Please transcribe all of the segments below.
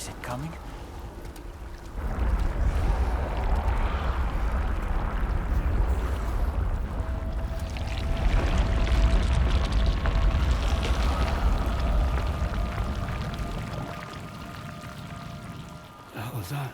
Is it coming? What the hell was that?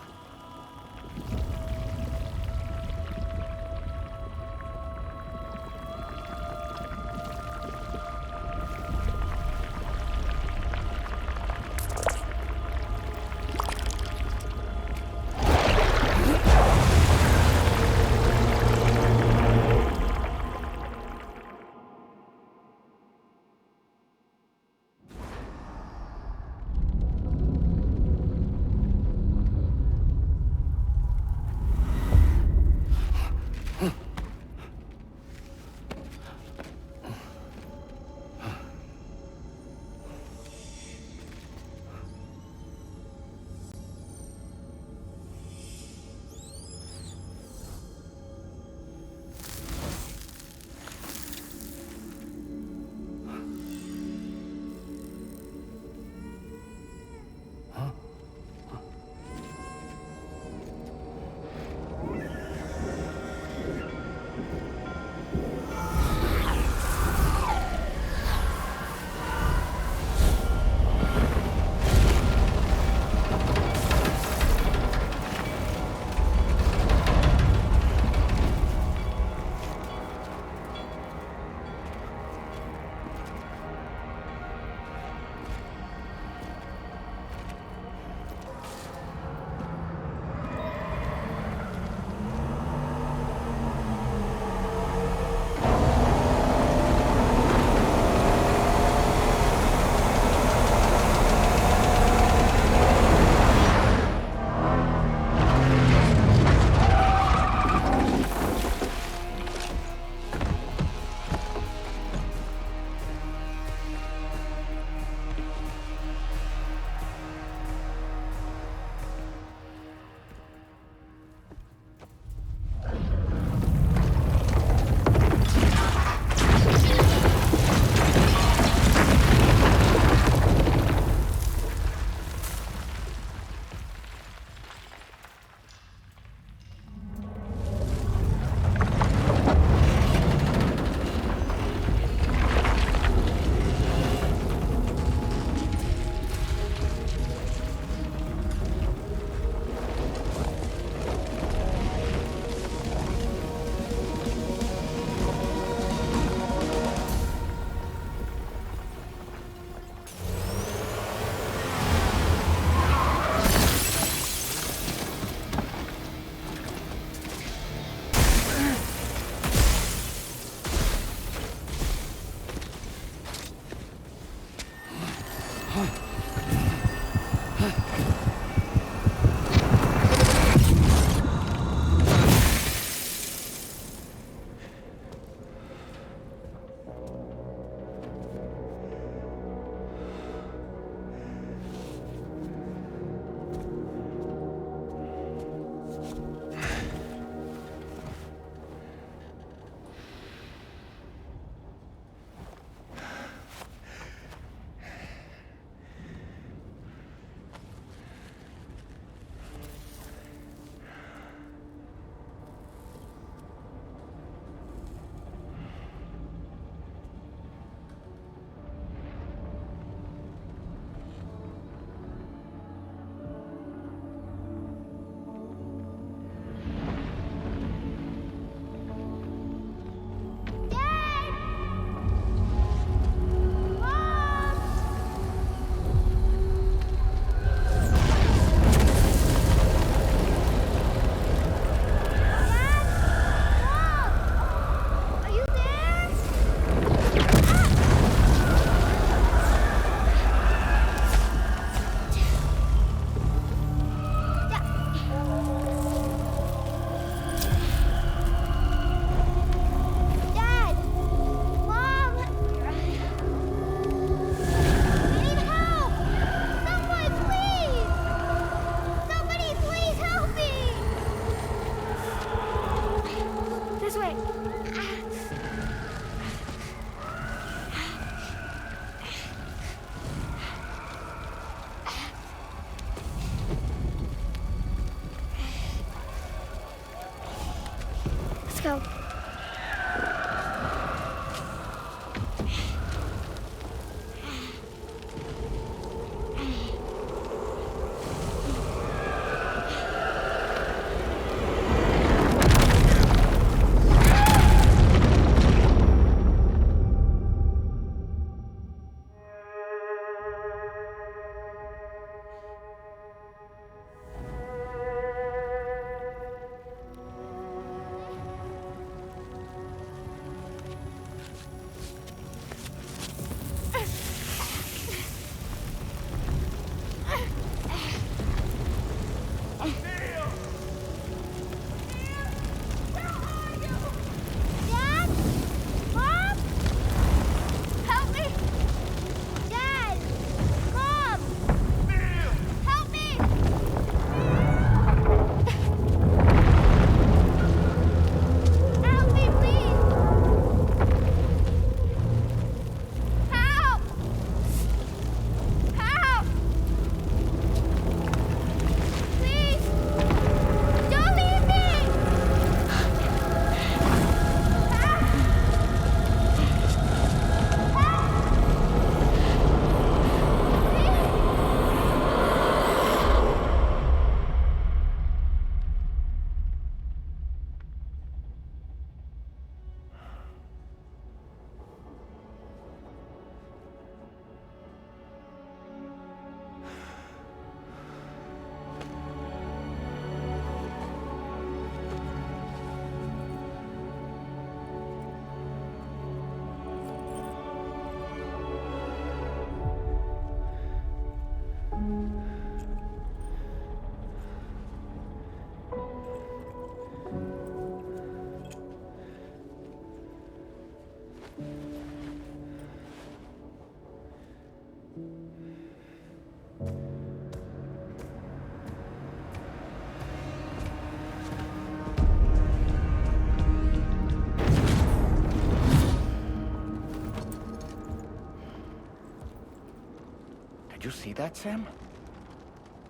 see that, Sam?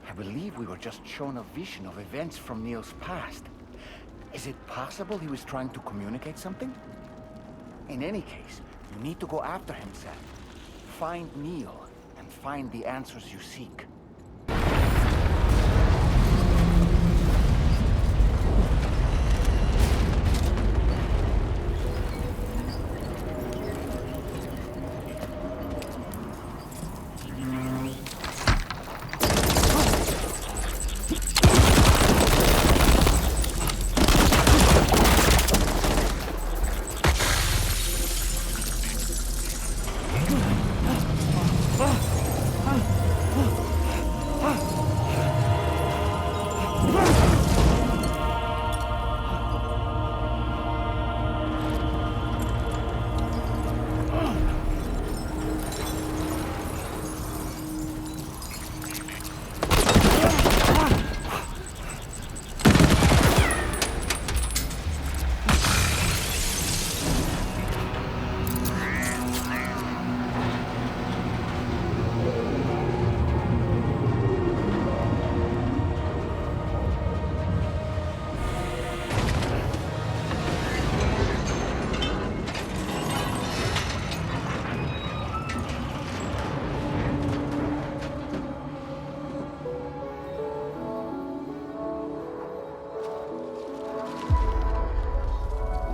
I believe we were just shown a vision of events from Neil's past. Is it possible he was trying to communicate something? In any case, you need to go after him, Sam. Find Neil, and find the answers you seek.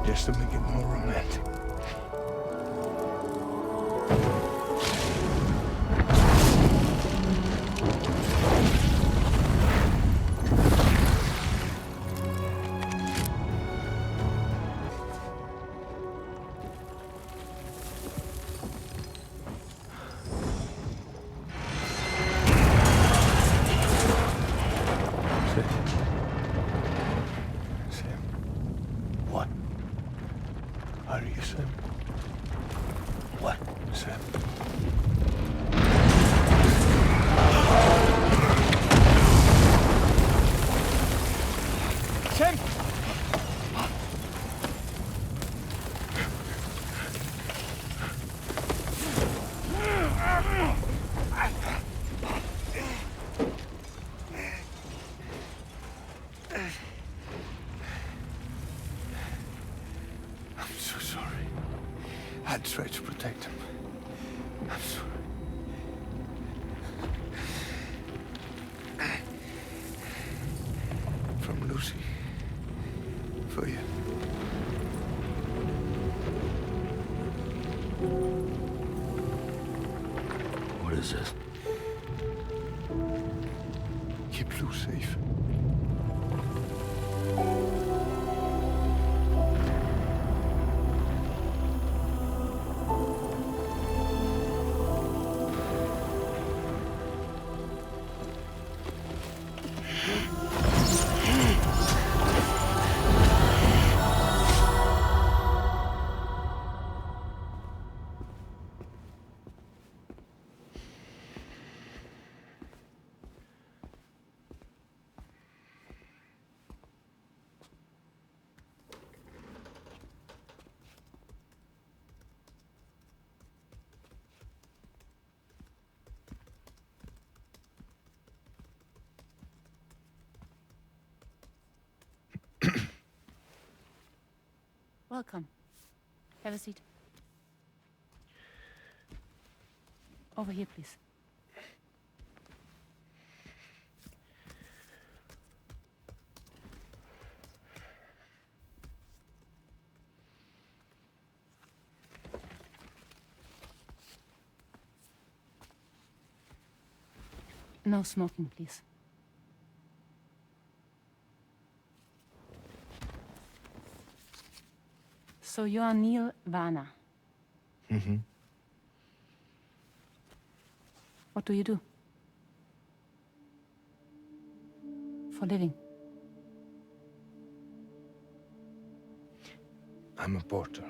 Just to make it more romantic. Sam. What? Are you Sam? What, Sam? Sam! I'm so sorry. I tried to protect him. I'm sorry. From Lucy. For you. What is this? Keep Lou safe. Welcome. Have a seat. Over here, please. No smoking, please. So you are Neil Varner. Mm-hmm. What do you do? For a living? I'm a porter.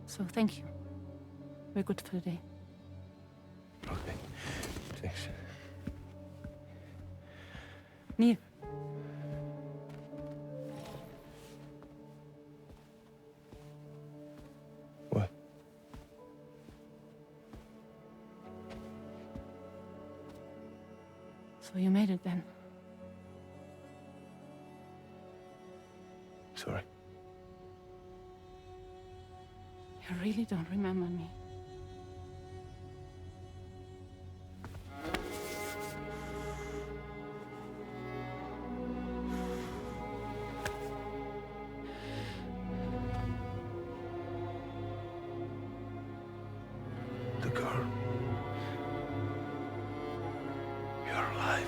So thank you. We're good for the day. Okay. Thanks. Neil. So you made it then. Sorry. You really don't remember me. The girl. You're alive.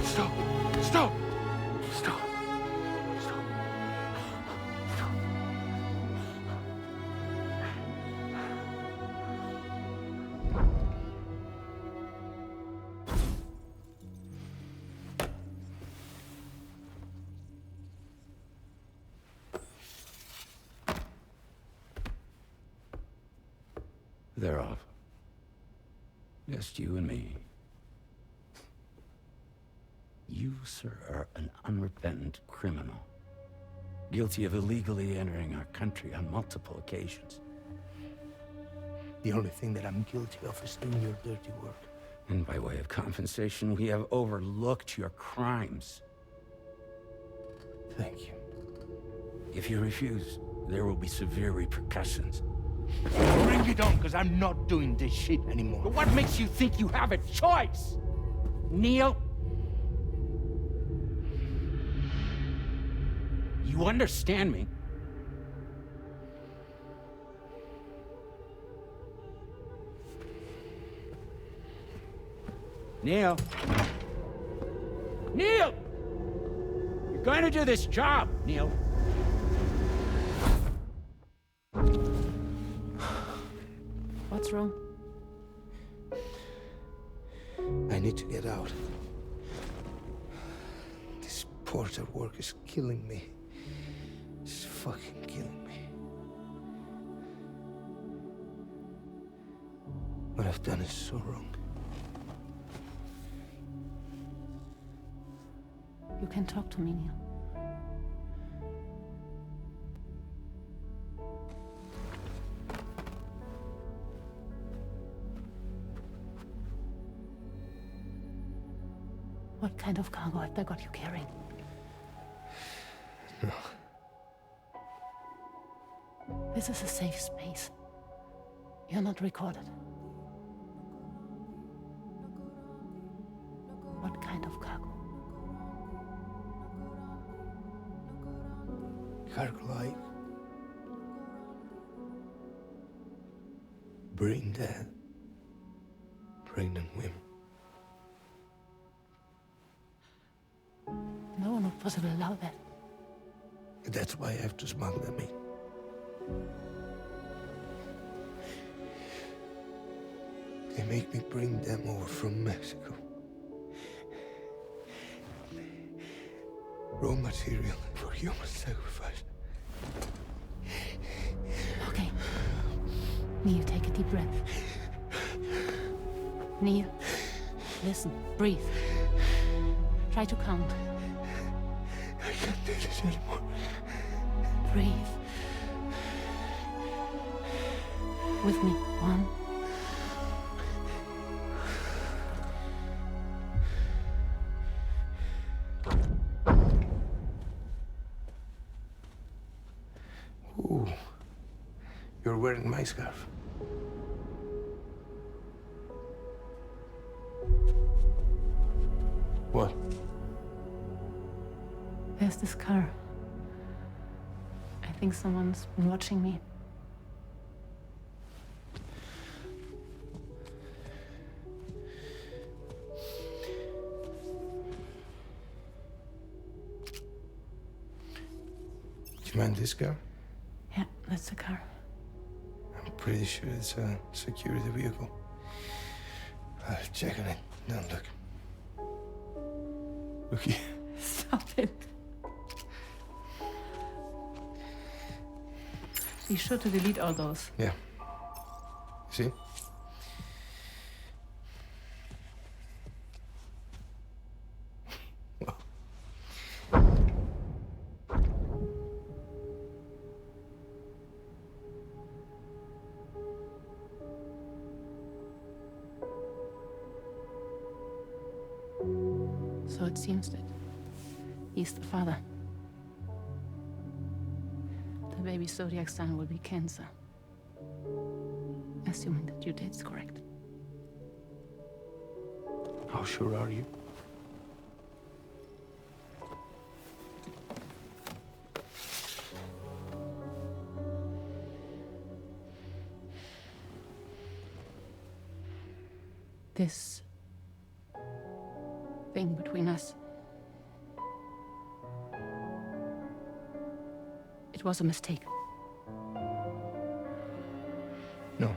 Stop! Stop! Stop! Stop! Stop! They're off. Just you and me. You, sir, are an unrepentant criminal. Guilty of illegally entering our country on multiple occasions. The only thing that I'm guilty of is doing your dirty work. And by way of compensation, we have overlooked your crimes. Thank you. If you refuse, there will be severe repercussions. Bring it on, because I'm not doing this shit anymore. But what makes you think you have a choice? Neil? You understand me? Neil? Neil! You're going to do this job, Neil. What's wrong? I need to get out. This porter work is killing me. It's fucking killing me. What I've done is so wrong. You can talk to me, Neil. What kind of cargo have they got you carrying? No. This is a safe space. You're not recorded. What kind of cargo? Cargo like brain dead, pregnant women. No one would possibly allow that. That's why I have to smuggle them in. They make me bring them over from Mexico. Raw material for human sacrifice. Okay. Neil, take a deep breath. Neil, listen, breathe. Try to count. I can't do this anymore. Breathe. With me. 1. Ooh, you're wearing my scarf. What? There's this car. I think someone's been watching me. Do you mind this car? Yeah, that's the car. I'm pretty sure it's a security vehicle. I'll check on it. Don't look. Look here. Stop it. Be sure to delete all those. Yeah. See? seems that he's the father. The baby zodiac sign will be Cancer. Assuming that your date's correct. How sure are you? This thing between us, it was a mistake. No.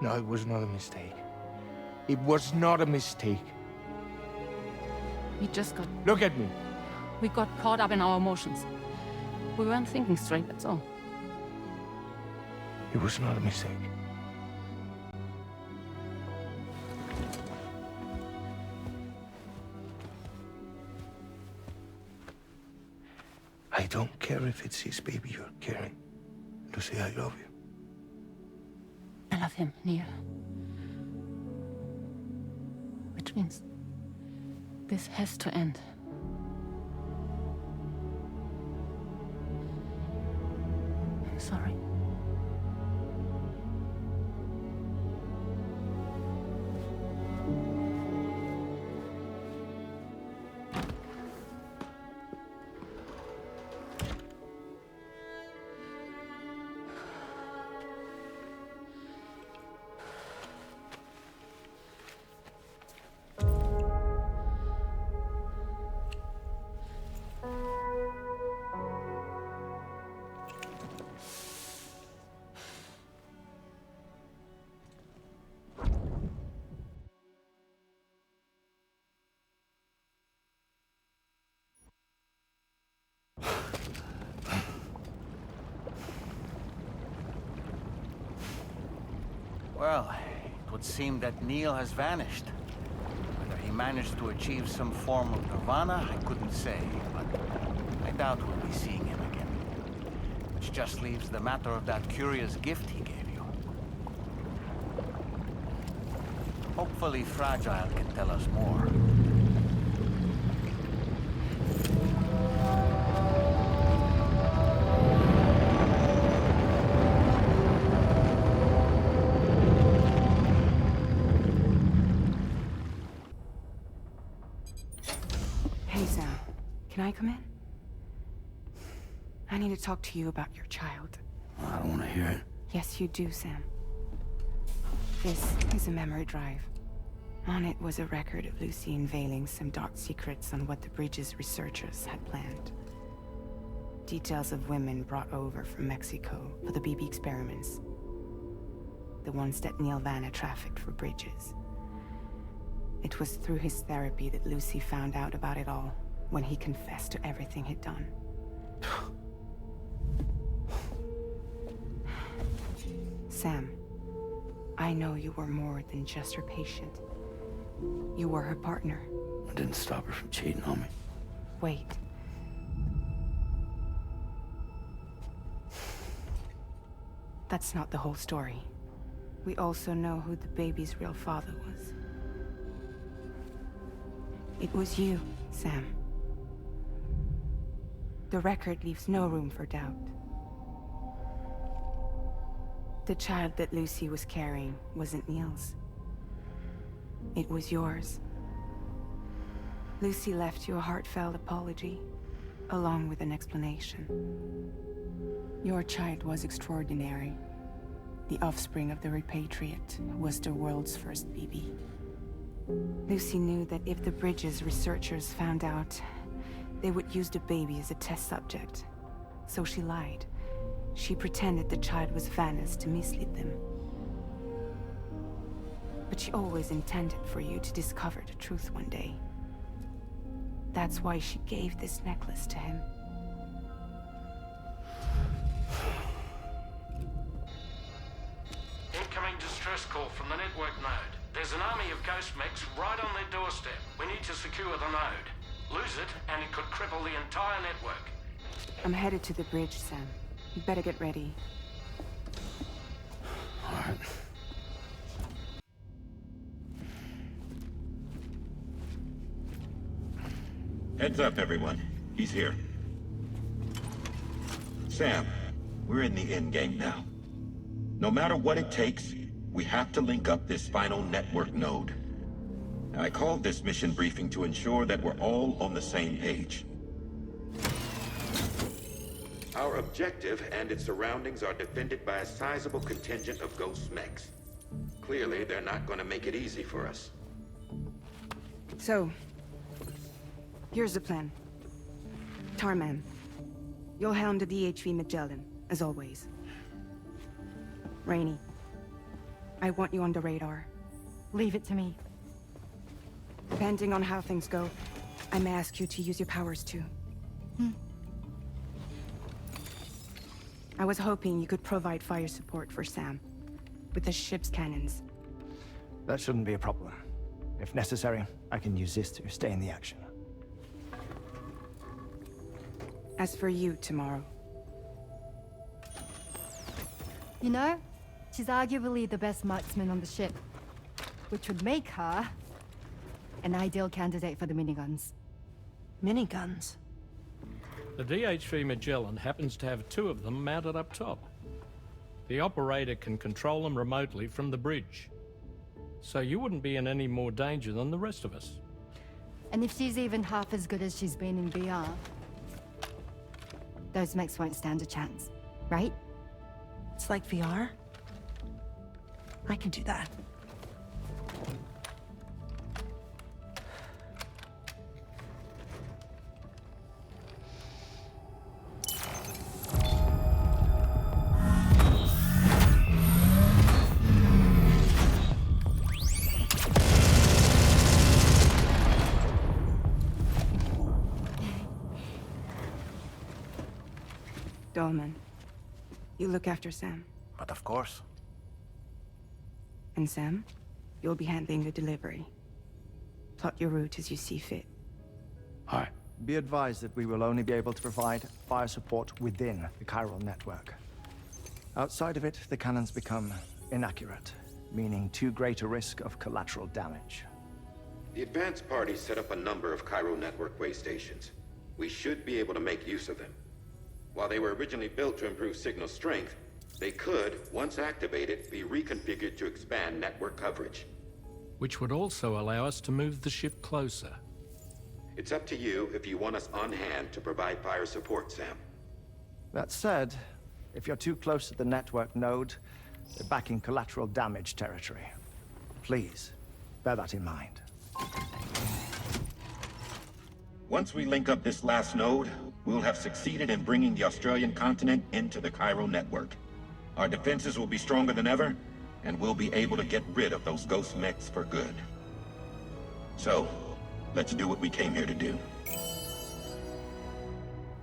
No, it was not a mistake. It was not a mistake. We just got... Look at me. We got caught up in our emotions. We weren't thinking straight, that's all. It was not a mistake. I don't care if it's his baby you're carrying. Lucy, I love you. I love him, Neil. Which means this has to end. I'm sorry. Well, it would seem that Neil has vanished. Whether he managed to achieve some form of nirvana, I couldn't say, but I doubt we'll be seeing him again. Which just leaves the matter of that curious gift he gave you. Hopefully Fragile can tell us more. Hey, Sam. Can I come in? I need to talk to you about your child. I don't want to hear it. Yes, you do, Sam. This is a memory drive. On it was a record of Lucy unveiling some dark secrets on what the Bridges researchers had planned. Details of women brought over from Mexico for the BB experiments. The ones that Neil Vanna trafficked for Bridges. It was through his therapy that Lucy found out about it all, when he confessed to everything he'd done. Sam, I know you were more than just her patient. You were her partner. I didn't stop her from cheating on me. Wait. That's not the whole story. We also know who the baby's real father was. It was you, Sam. The record leaves no room for doubt. The child that Lucy was carrying wasn't Neil's. It was yours. Lucy left you a heartfelt apology, along with an explanation. Your child was extraordinary. The offspring of the repatriate who was the world's first BB. Lucy knew that if the Bridges researchers found out, they would use the baby as a test subject. So she lied. She pretended the child was Vanna's to mislead them. But she always intended for you to discover the truth one day. That's why she gave this necklace to him. Incoming distress call from the network node. There's an army of ghost mechs right on their doorstep. We need to secure the node. Lose it, and it could cripple the entire network. I'm headed to the bridge, Sam. You better get ready. All right. Heads up, everyone. He's here. Sam, we're in the endgame now. No matter what it takes, we have to link up this final network node. I called this mission briefing to ensure that we're all on the same page. Our objective and its surroundings are defended by a sizable contingent of ghost mechs. Clearly, they're not going to make it easy for us. So, here's the plan. Tarman, you'll helm the DHV Magellan, as always. Rainey, I want you on the radar. Leave it to me. Depending on how things go, I may ask you to use your powers too. I was hoping you could provide fire support for Sam, with the ship's cannons. That shouldn't be a problem. If necessary, I can use this to stay in the action. As for you, tomorrow. You know, she's arguably the best marksman on the ship, which would make her an ideal candidate for the miniguns. Miniguns? The DHV Magellan happens to have 2 of them mounted up top. The operator can control them remotely from the bridge. So you wouldn't be in any more danger than the rest of us. And if she's even half as good as she's been in VR, those mechs won't stand a chance, right? It's like VR? I can do that. Dolman, you look after Sam. But of course. And Sam, you'll be handling the delivery. Plot your route as you see fit. Alright. Be advised that we will only be able to provide fire support within the chiral network. Outside of it, the cannons become inaccurate, meaning too great a risk of collateral damage. The advanced party set up a number of Cairo network way stations. We should be able to make use of them. While they were originally built to improve signal strength, they could, once activated, be reconfigured to expand network coverage. Which would also allow us to move the ship closer. It's up to you if you want us on hand to provide fire support, Sam. That said, if you're too close to the network node, you're back in collateral damage territory. Please, bear that in mind. Once we link up this last node, we'll have succeeded in bringing the Australian continent into the Cairo network. Our defenses will be stronger than ever, and we'll be able to get rid of those ghost mechs for good. So, let's do what we came here to do.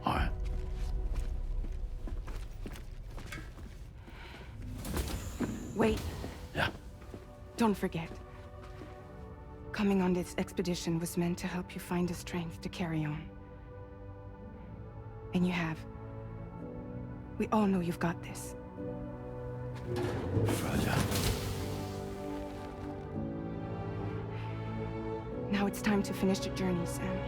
All right. Wait. Yeah. Don't forget. Coming on this expedition was meant to help you find the strength to carry on. And you have. We all know you've got this. Roger. Now it's time to finish the journey, Sam.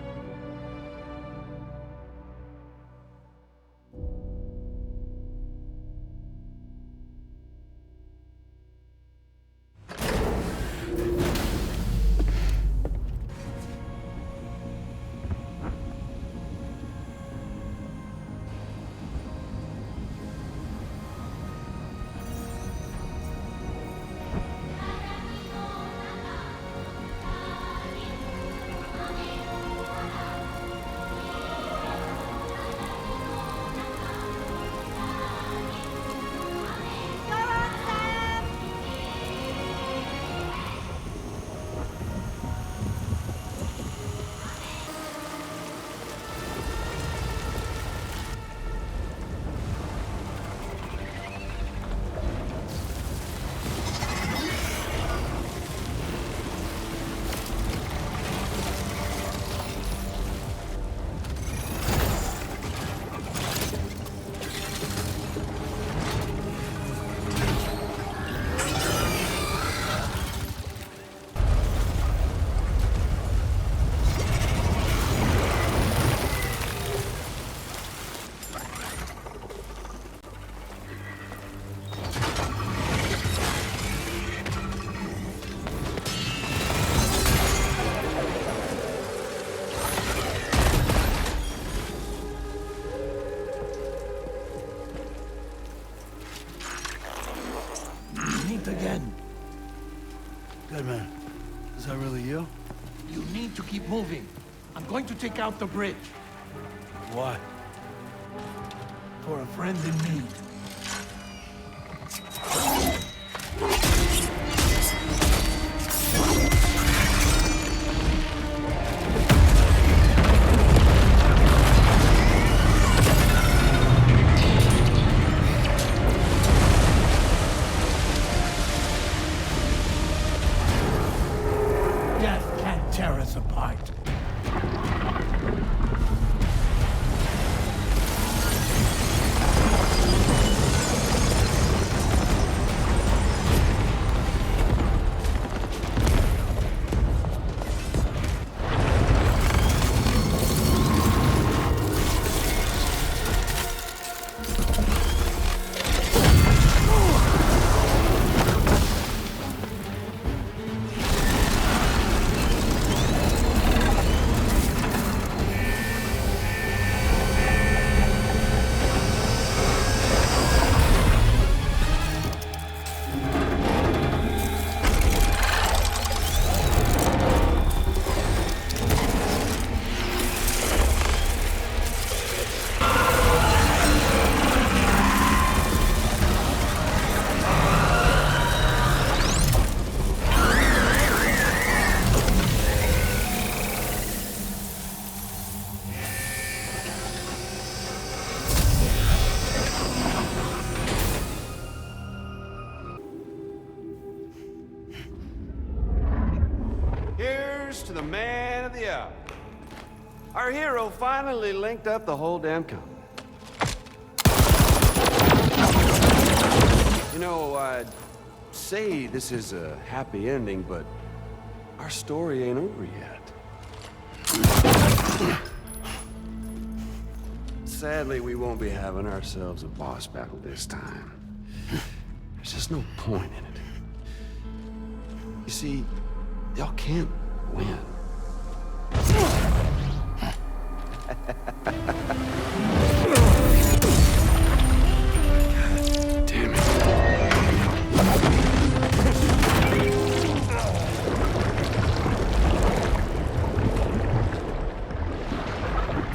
Keep moving. I'm going to take out the bridge. Why? For a friend in need. Death can't tear us apart. Here's to the man of the hour. Our hero finally linked up the whole damn company. You know, I'd say this is a happy ending, but our story ain't over yet. Sadly, we won't be having ourselves a boss battle this time. There's just no point in it. You see, y'all can't win. Damn it.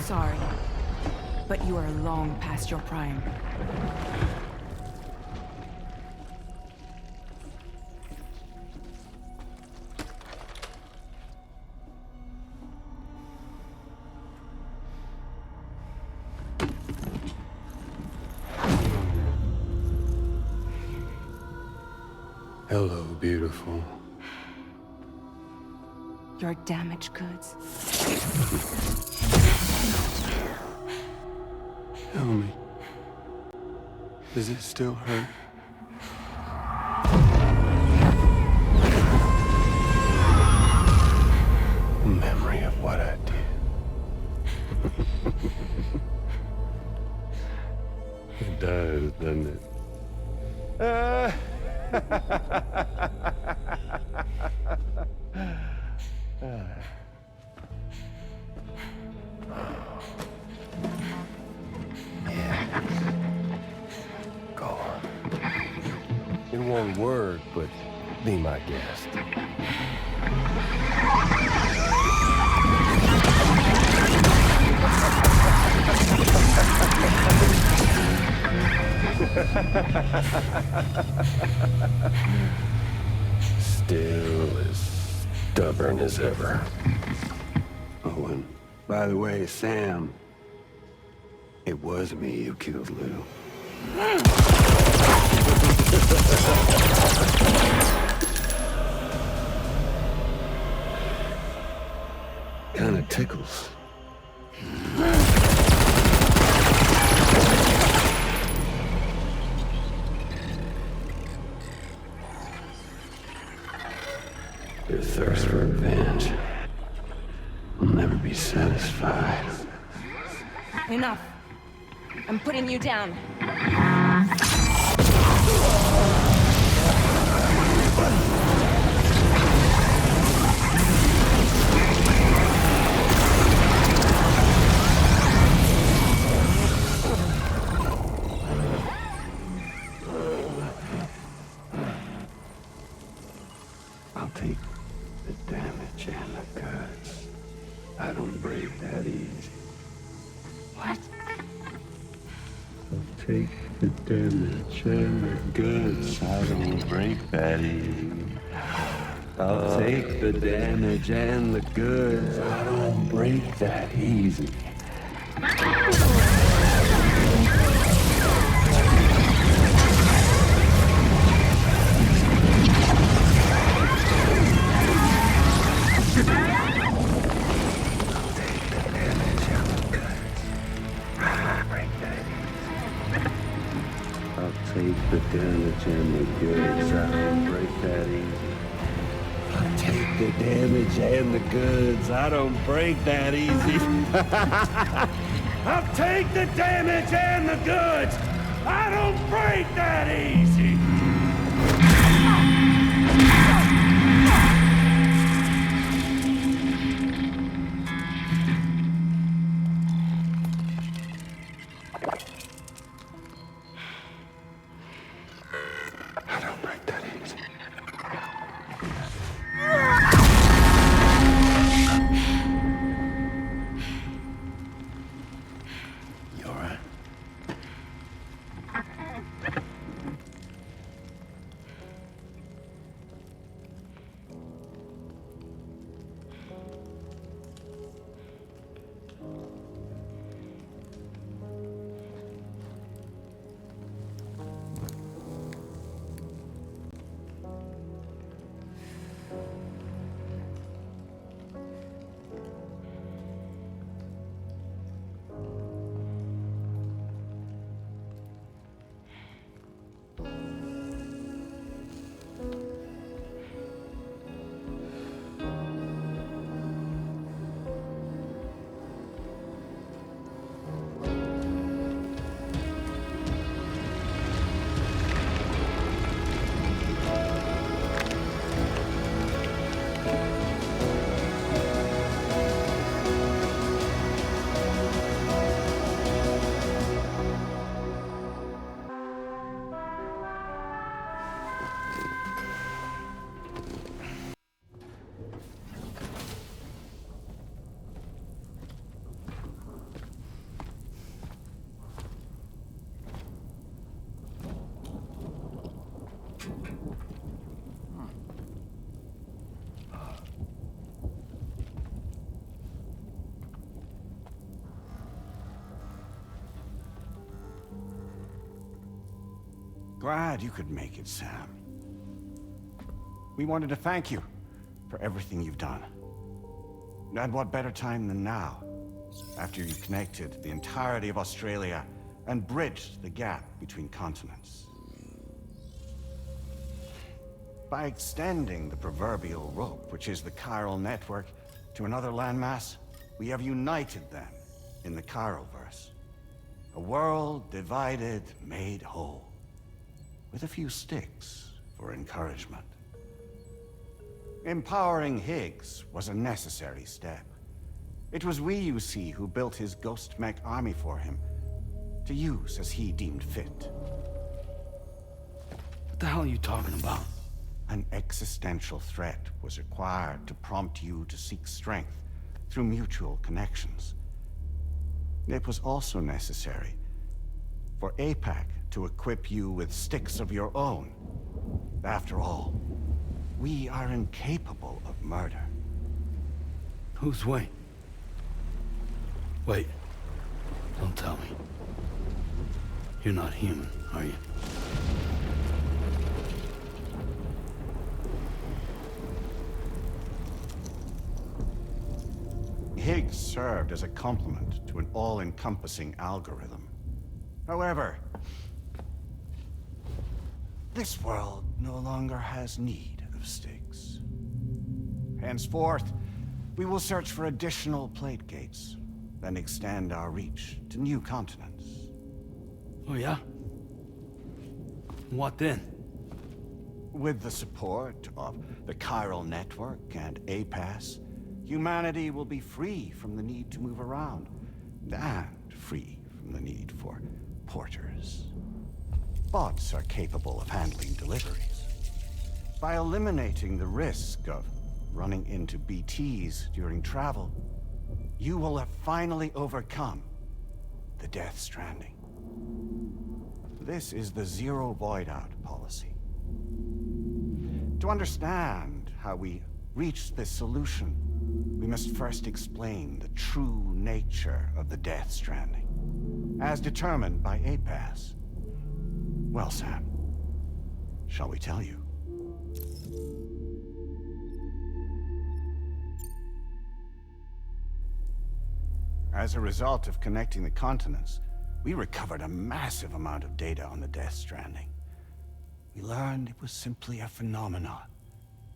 Sorry, but you are long past your prime. Hello, beautiful. Your damaged goods. Tell me, does it still hurt? Memory of what I did. It does, doesn't it? Go on. In one word, but be my guest. Still as stubborn as ever. Oh, and by the way, Sam, it was me who killed Lou. Kinda tickles. Your thirst for revenge will never be satisfied. Enough. I'm putting you down. I'll take the damage and the goods. take the damage and the goods. I don't break that easy. I'll take the damage and the goods. I don't break that easy. Take the damage and the goods. I don't break that easy. I'll take the damage and the goods. I don't break that easy. I'll take the damage and the goods. I don't break that easy. Glad you could make it, Sam. We wanted to thank you for everything you've done. And what better time than now, after you connected the entirety of Australia and bridged the gap between continents. By extending the proverbial rope, which is the chiral network, to another landmass, we have united them in the Chiroverse. A world divided, made whole. With a few sticks for encouragement. Empowering Higgs was a necessary step. It was we, you see, who built his ghost mech army for him, to use as he deemed fit. What the hell are you talking about? An existential threat was required to prompt you to seek strength through mutual connections. It was also necessary for APAC to equip you with sticks of your own. After all, we are incapable of murder. Who's Wayne? Wait. Don't tell me. You're not human, are you? Higgs served as a complement to an all-encompassing algorithm. However, this world no longer has need of sticks. Henceforth, we will search for additional plate gates, then extend our reach to new continents. Oh yeah? What then? With the support of the chiral network and APAS, humanity will be free from the need to move around, and free from the need for porters. Bots are capable of handling deliveries. By eliminating the risk of running into BTs during travel, you will have finally overcome the Death Stranding. This is the zero void-out policy. To understand how we reached this solution, we must first explain the true nature of the Death Stranding, as determined by APAS. Well, Sam, shall we tell you? As a result of connecting the continents, we recovered a massive amount of data on the Death Stranding. We learned it was simply a phenomenon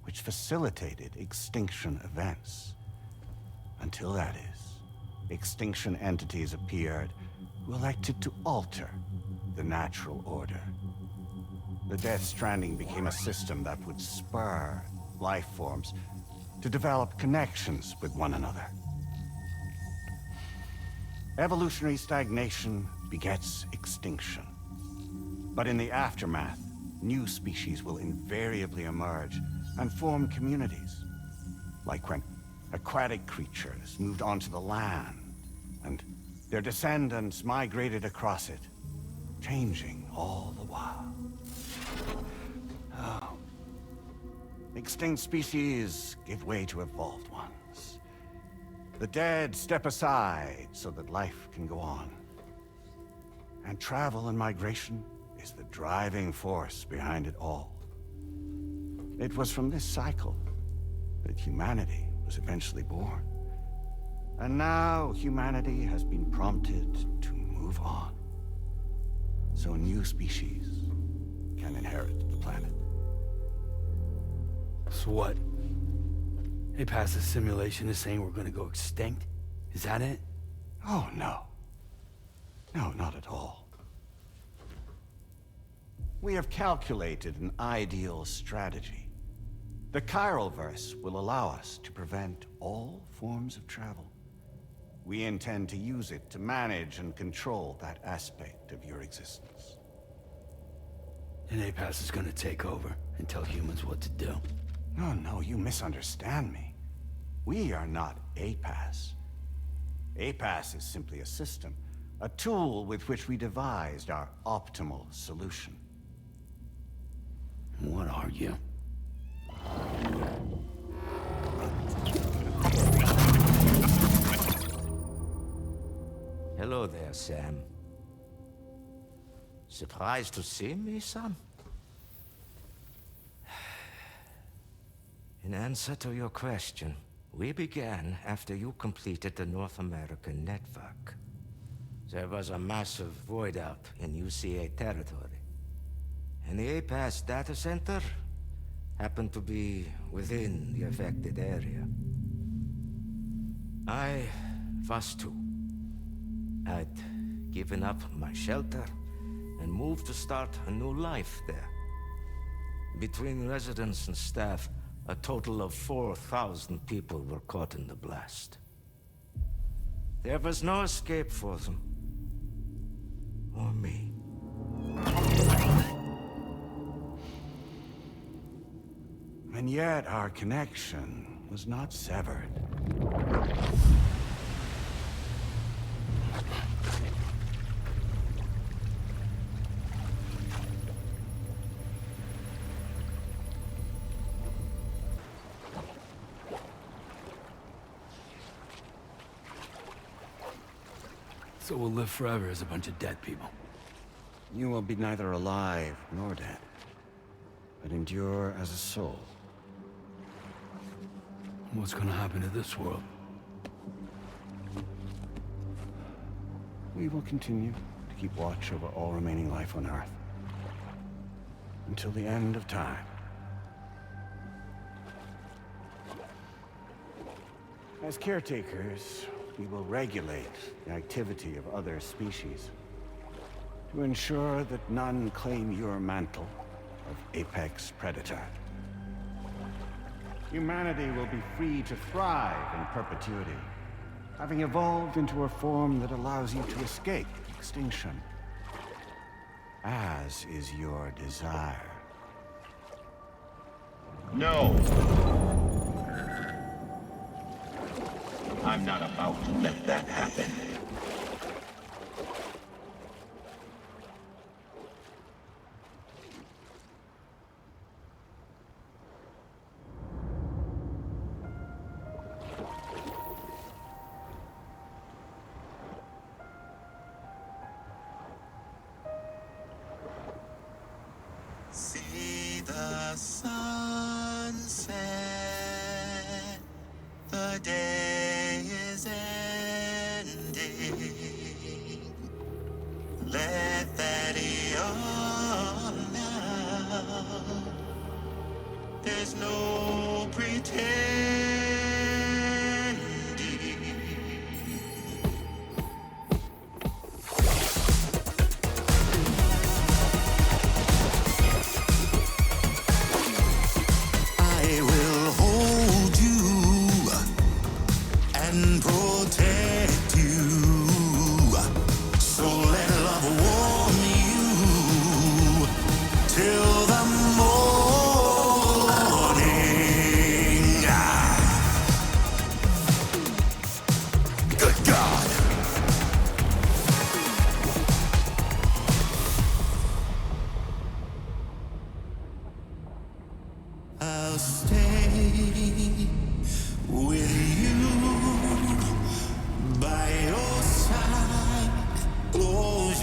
which facilitated extinction events. Until that is, extinction entities appeared who elected to alter the natural order. The Death Stranding became a system that would spur life forms to develop connections with one another. Evolutionary stagnation begets extinction. But in the aftermath, new species will invariably emerge and form communities. Like when aquatic creatures moved onto the land, and their descendants migrated across it, changing all the while. Oh. Extinct species give way to evolved ones. The dead step aside so that life can go on. And travel and migration is the driving force behind it all. It was from this cycle that humanity was eventually born. And now humanity has been prompted to move on. So new species can inherit the planet. So what? APAS's simulation is saying we're gonna go extinct? Is that it? Oh, no. No, not at all. We have calculated an ideal strategy. The Chiralverse will allow us to prevent all forms of travel. We intend to use it to manage and control that aspect of your existence. And APAS is gonna take over and tell humans what to do. No, you misunderstand me. We are not APAS. APAS is simply a system, a tool with which we devised our optimal solution. What are you? Hello there, Sam. Surprised to see me, son? In answer to your question, we began after you completed the North American network. There was a massive void out in UCA territory, and the APAS data center happened to be within the affected area. I was too. I'd given up my shelter and moved to start a new life there. Between residents and staff, a total of 4,000 people were caught in the blast. There was no escape for them. Or me. And yet our connection was not severed. So we'll live forever as a bunch of dead people. You will be neither alive nor dead, but endure as a soul. What's gonna happen to this world? We will continue to keep watch over all remaining life on Earth. Until the end of time. As caretakers, we will regulate the activity of other species to ensure that none claim your mantle of apex predator. Humanity will be free to thrive in perpetuity, having evolved into a form that allows you to escape extinction, as is your desire. No! I'm not about to let that happen.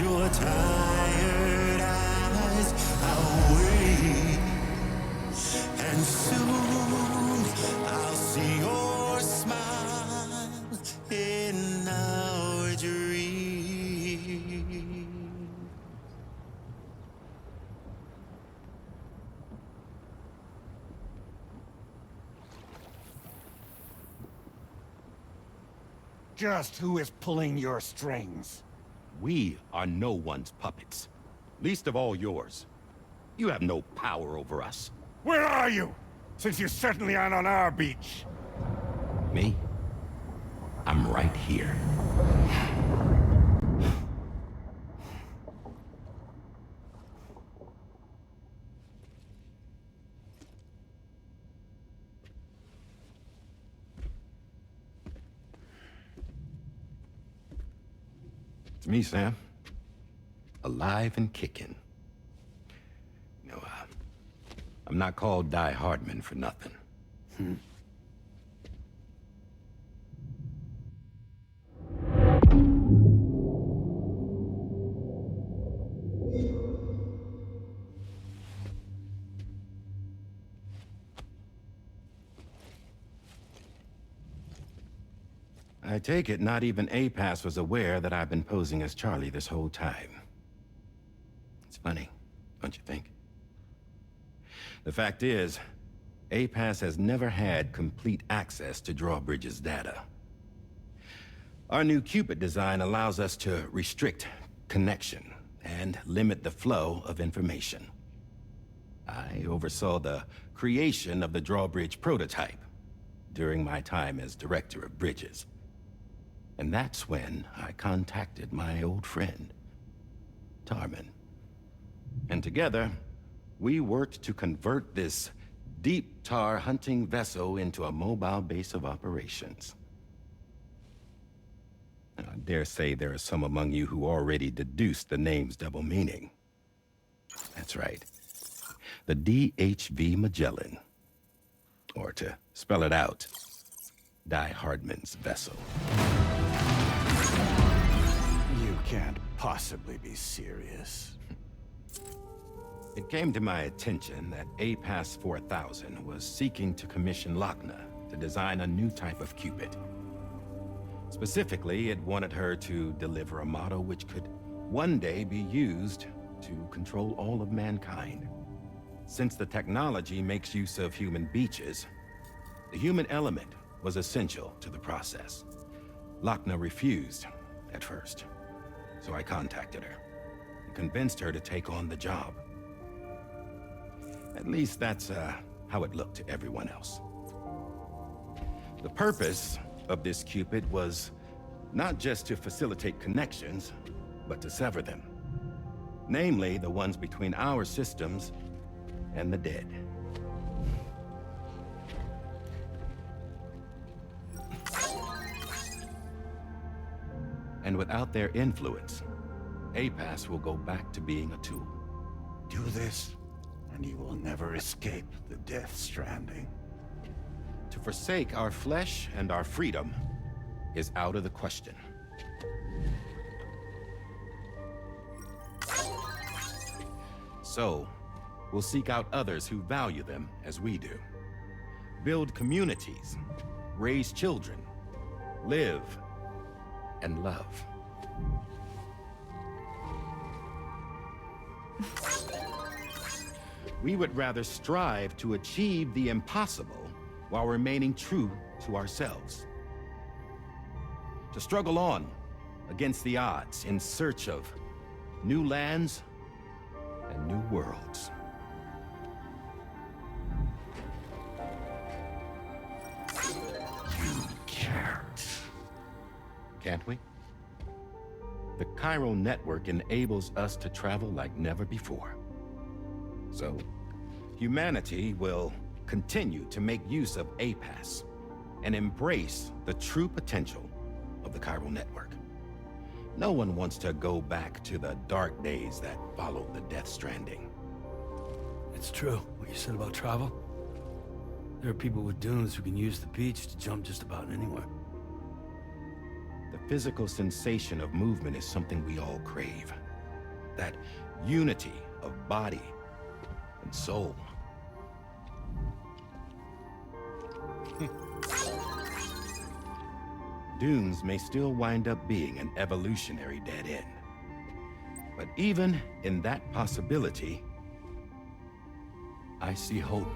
your tired eyes away. And soon I'll see your smile in our dream. Just who is pulling your strings? We are no one's puppets. Least of all yours. You have no power over us. Where are you? Since you certainly aren't on our beach. Me? I'm right here. It's me, Sam. Alive and kicking. You know, I'm not called Die Hardman for nothing. I take it not even APAS was aware that I've been posing as Charlie this whole time. It's funny, don't you think? The fact is, APAS has never had complete access to Drawbridge's data. Our new Cupid design allows us to restrict connection and limit the flow of information. I oversaw the creation of the Drawbridge prototype during my time as Director of Bridges. And that's when I contacted my old friend, Tarman. And together, we worked to convert this deep tar hunting vessel into a mobile base of operations. I dare say there are some among you who already deduced the name's double meaning. That's right. The DHV Magellan. Or to spell it out, Die Hardman's vessel. You can't possibly be serious. It came to my attention that APAS 4000 was seeking to commission Lochna to design a new type of Cupid. Specifically, it wanted her to deliver a model which could one day be used to control all of mankind. Since the technology makes use of human beaches, the human element was essential to the process. Lochna refused at first, so I contacted her and convinced her to take on the job. At least that's how it looked to everyone else. The purpose of this Cupid was not just to facilitate connections, but to sever them. Namely, the ones between our systems and the dead. And without their influence, APAS will go back to being a tool. Do this, and you will never escape the death stranding. To forsake our flesh and our freedom is out of the question. So, we'll seek out others who value them as we do. Build communities, raise children, live, and love. We would rather strive to achieve the impossible while remaining true to ourselves. To struggle on against the odds in search of new lands and new worlds. You can't. Can't we? The Chiral Network enables us to travel like never before. So, humanity will continue to make use of APAS and embrace the true potential of the Chiral Network. No one wants to go back to the dark days that followed the Death Stranding. It's true, what you said about travel. There are people with dunes who can use the beach to jump just about anywhere. The physical sensation of movement is something we all crave. That unity of body and soul. Dunes may still wind up being an evolutionary dead end. But even in that possibility, I see hope.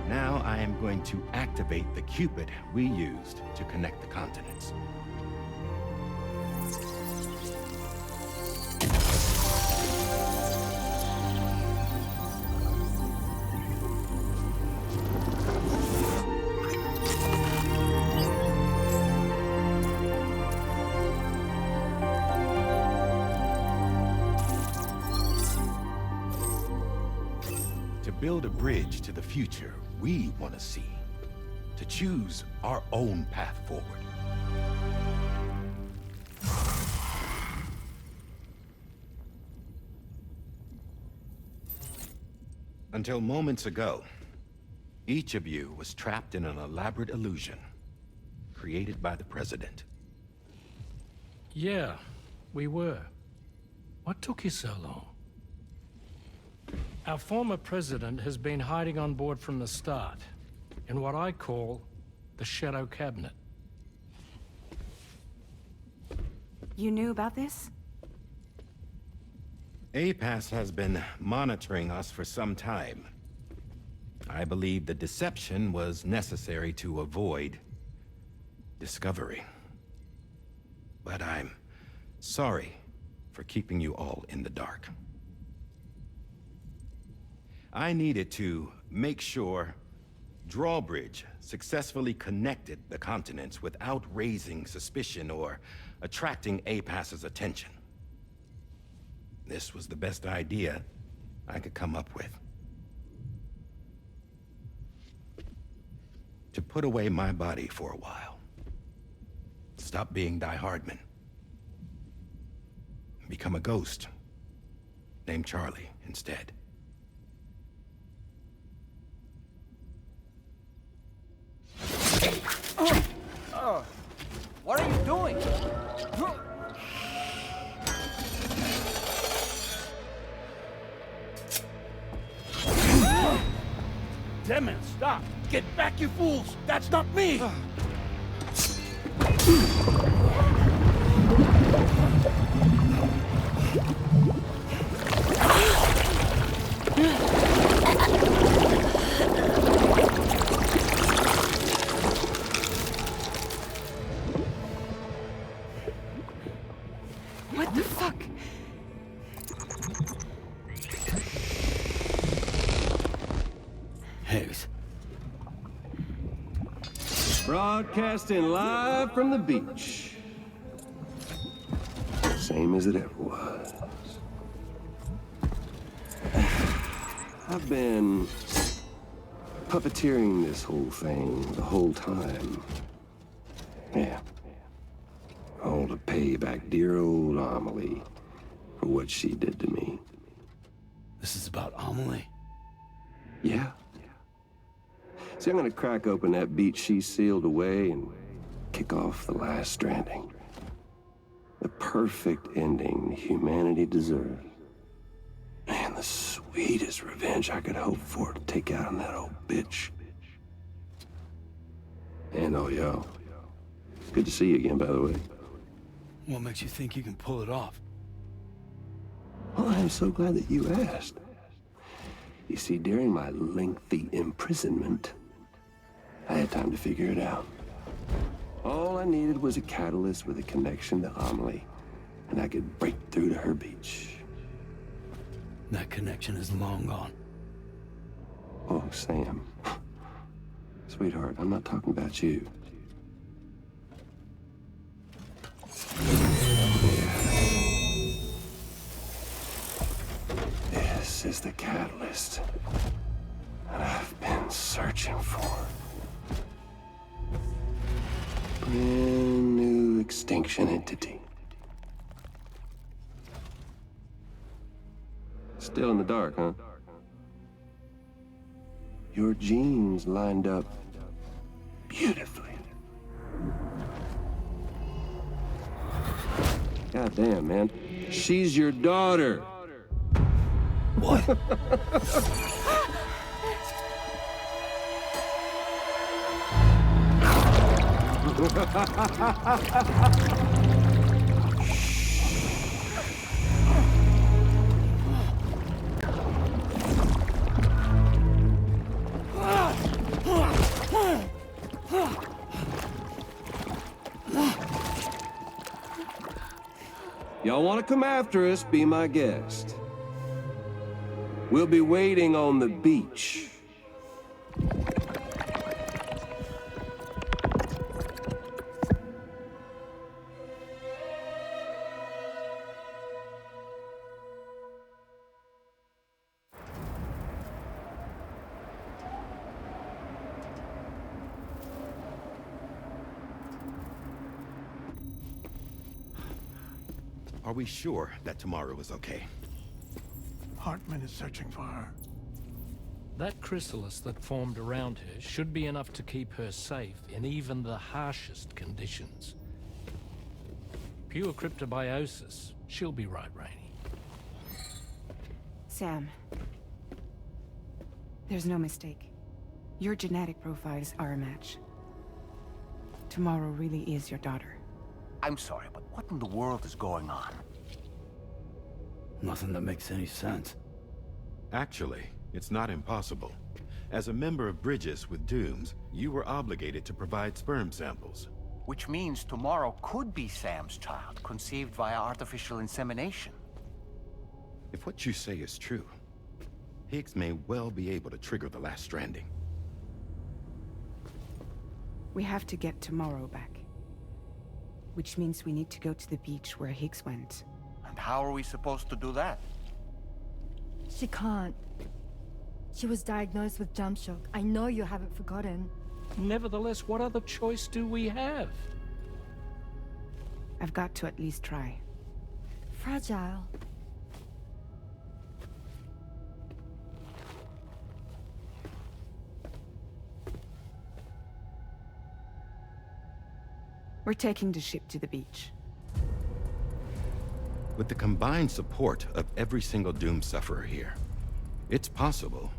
Now I am going to activate the Cupid we used to connect the continents. To build a bridge to the future we want to see. To choose our own path forward. Until moments ago, each of you was trapped in an elaborate illusion created by the President. Yeah, we were. What took you so long? Our former president has been hiding on board from the start, in what I call the Shadow Cabinet. You knew about this? APAS has been monitoring us for some time. I believe the deception was necessary to avoid discovery. But I'm sorry for keeping you all in the dark. I needed to make sure Drawbridge successfully connected the continents without raising suspicion or attracting APAS's attention. This was the best idea I could come up with. To put away my body for a while. Stop being Die Hardman. Become a ghost. Named Charlie instead. What are you doing? Damn it, stop! Get back, you fools! That's not me! What the fuck? Higgs. Broadcasting live from the beach. Same as it ever was. I've been puppeteering this whole thing the whole time. Yeah. All to pay back dear old Amelie for what she did to me. This is about Amelie? Yeah. See, I'm gonna crack open that beach she sealed away and kick off the last Stranding. The perfect ending humanity deserves. And the sweetest revenge I could hope for to take out on that old bitch. And oh, yo. Good to see you again, by the way. What makes you think you can pull it off? Well, I'm so glad that you asked. You see, during my lengthy imprisonment, I had time to figure it out. All I needed was a catalyst with a connection to Amelie, and I could break through to her beach. That connection is long gone. Oh, Sam. Sweetheart, I'm not talking about you. This is the catalyst that I've been searching for. Brand new extinction entity. Still in the dark, huh? Your genes lined up beautifully. God damn, man. She's your daughter. What? Y'all want to come after us, be my guest. We'll be waiting on the beach. Are we sure that tomorrow is okay? Hartman is searching for her. That chrysalis that formed around her should be enough to keep her safe in even the harshest conditions. Pure cryptobiosis. She'll be right, Rainey. Sam. There's no mistake. Your genetic profiles are a match. Tomorrow really is your daughter. I'm sorry, but what in the world is going on? Nothing that makes any sense. Actually, it's not impossible. As a member of Bridges with Dooms, you were obligated to provide sperm samples. Which means tomorrow could be Sam's child, conceived via artificial insemination. If what you say is true, Higgs may well be able to trigger the last Stranding. We have to get tomorrow back. Which means we need to go to the beach where Higgs went. And how are we supposed to do that? She can't. She was diagnosed with jump shock. I know you haven't forgotten. Nevertheless, what other choice do we have? I've got to at least try. Fragile. We're taking the ship to the beach. With the combined support of every single Doom sufferer here, it's possible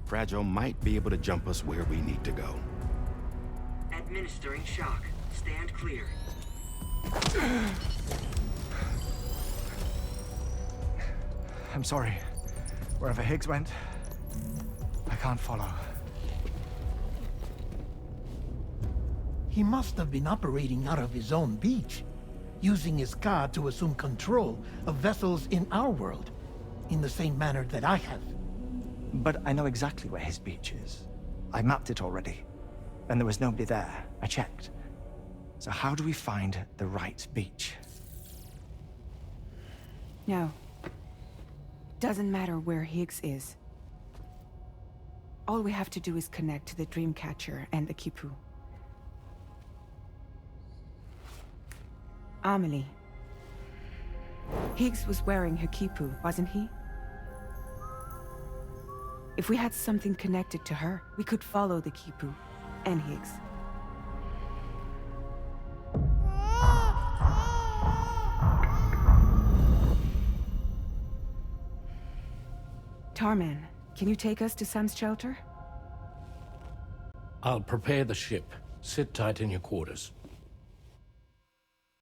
Fragile might be able to jump us where we need to go. Administering shock. Stand clear. I'm sorry. Wherever Higgs went, I can't follow. He must have been operating out of his own beach, using his car to assume control of vessels in our world, in the same manner that I have. But I know exactly where his beach is. I mapped it already, and there was nobody there. I checked. So how do we find the right beach? No. Doesn't matter where Higgs is. All we have to do is connect to the Dreamcatcher and the Kipu. Amelie. Higgs was wearing her Kipu, wasn't he? If we had something connected to her, we could follow the Kipu and Higgs. Tarman, can you take us to Sam's shelter? I'll prepare the ship. Sit tight in your quarters.